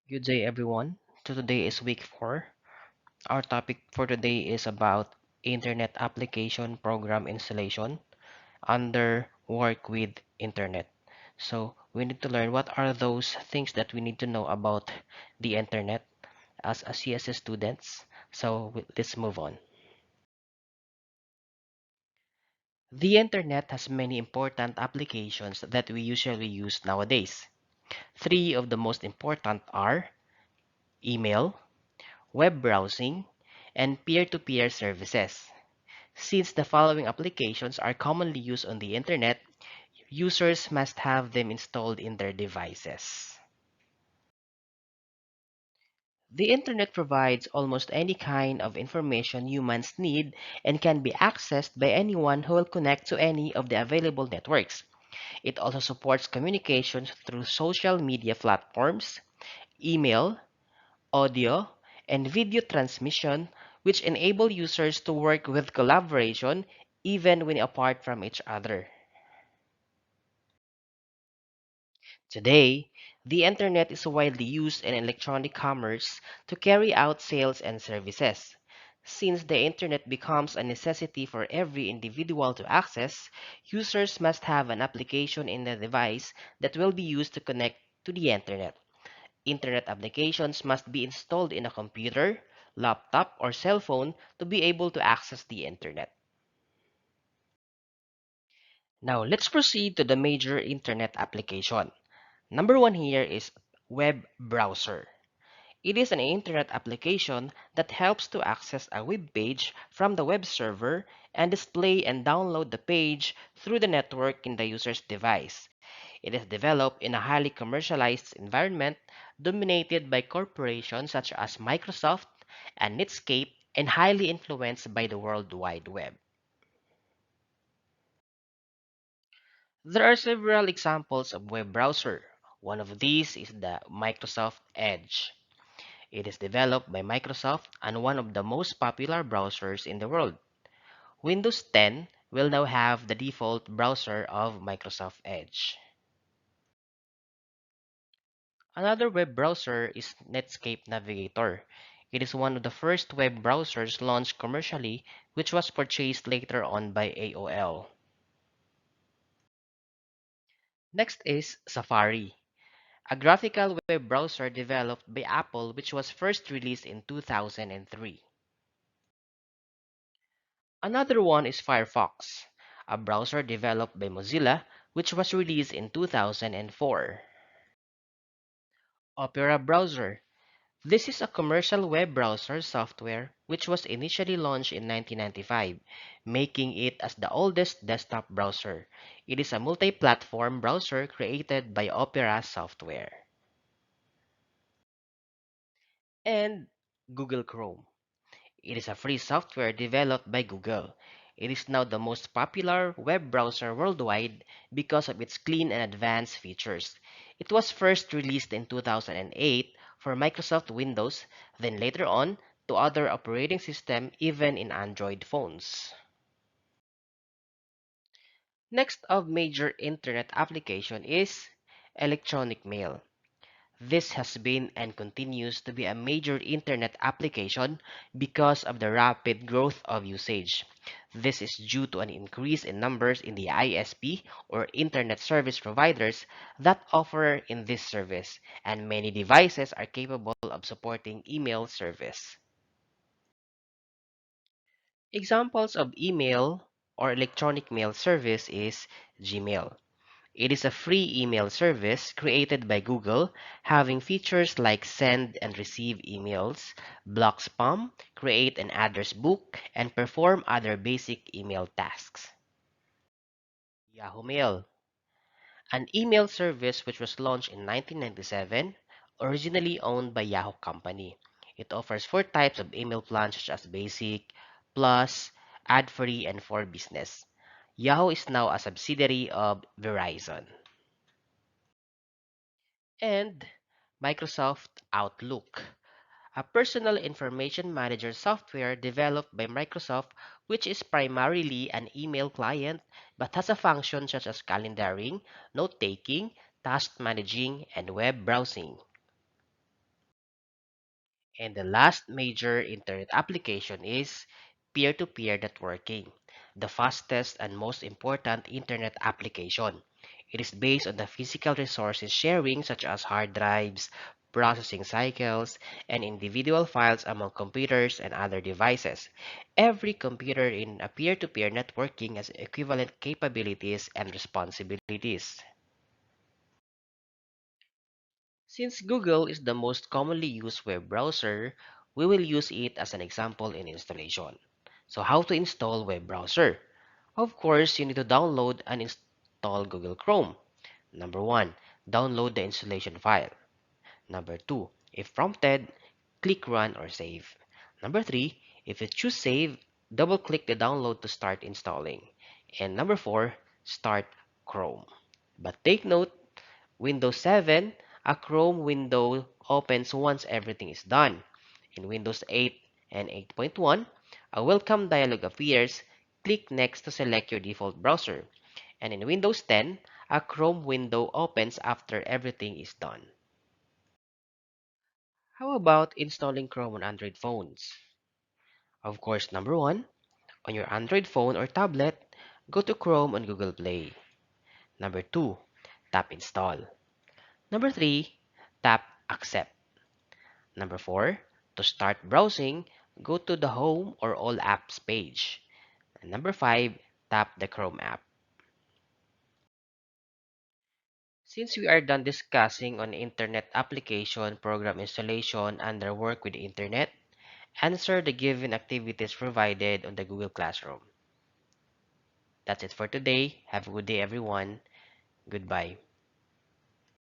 Good day, everyone. So today is week 4. Our topic for today is about Internet Application Program Installation under Work with Internet. So we need to learn what are those things that we need to know about the Internet as a CSS students. So let's move on. The Internet has many important applications that we usually use nowadays. Three of the most important are email, web browsing, and peer-to-peer services. Since the following applications are commonly used on the internet, users must have them installed in their devices. The internet provides almost any kind of information humans need and can be accessed by anyone who will connect to any of the available networks. It also supports communications through social media platforms, email, audio, and video transmission, which enable users to work with collaboration even when apart from each other. Today, the internet is widely used in electronic commerce to carry out sales and services. Since the internet becomes a necessity for every individual to access, users must have an application in the device that will be used to connect to the internet. Internet applications must be installed in a computer, laptop, or cell phone to be able to access the internet. Now, let's proceed to the major internet application. Number one here is web browser. It is an internet application that helps to access a web page from the web server and display and download the page through the network in the user's device. It is developed in a highly commercialized environment dominated by corporations such as Microsoft and Netscape and highly influenced by the World Wide Web. There are several examples of web browser. One of these is the Microsoft Edge. It is developed by Microsoft and one of the most popular browsers in the world. Windows 10 will now have the default browser of Microsoft Edge. Another web browser is Netscape Navigator. It is one of the first web browsers launched commercially, which was purchased later on by AOL. Next is Safari, a graphical web browser developed by Apple which was first released in 2003. Another one is Firefox, a browser developed by Mozilla which was released in 2004. Opera Browser. This is a commercial web browser software which was initially launched in 1995, making it as the oldest desktop browser. It is a multi-platform browser created by Opera Software. And Google Chrome. It is a free software developed by Google. It is now the most popular web browser worldwide because of its clean and advanced features. It was first released in 2008 for Microsoft Windows, then later on to other operating systems, even in Android phones. Next of major internet application is electronic mail. This has been and continues to be a major internet application because of the rapid growth of usage. This is due to an increase in numbers in the ISP or Internet Service Providers that offer in this service, and many devices are capable of supporting email service. Examples of email or electronic mail service is Gmail. It is a free email service created by Google, having features like send and receive emails, block spam, create an address book, and perform other basic email tasks. Yahoo Mail, an email service which was launched in 1997, originally owned by Yahoo Company. It offers four types of email plans such as basic, plus, ad-free, and for business. Yahoo is now a subsidiary of Verizon. And Microsoft Outlook, a personal information manager software developed by Microsoft, which is primarily an email client but has a function such as calendaring, note taking, task managing, and web browsing. And the last major internet application is peer-to-peer networking, the fastest and most important internet application. It is based on the physical resources sharing such as hard drives, processing cycles, and individual files among computers and other devices. Every computer in a peer-to-peer networking has equivalent capabilities and responsibilities. Since Google is the most commonly used web browser, we will use it as an example in installation. So how to install web browser? Of course, you need to download and install Google Chrome. Number 1, download the installation file. Number 2, if prompted, click Run or Save. Number 3, if you choose Save, double-click the download to start installing. And number 4, start Chrome. But take note, Windows 7, a Chrome window opens once everything is done. In Windows 8 and 8.1, a welcome dialog appears. Click Next to select your default browser. And in Windows 10, a Chrome window opens after everything is done. How about installing Chrome on Android phones? Of course, number 1, on your Android phone or tablet, go to Chrome on Google Play. Number 2, tap Install. Number 3, tap Accept. Number 4, to start browsing, go to the Home or All Apps page. And number 5, tap the Chrome app. Since we are done discussing on Internet application program installation under work with the Internet, answer the given activities provided on the Google Classroom. That's it for today. Have a good day, everyone. Goodbye.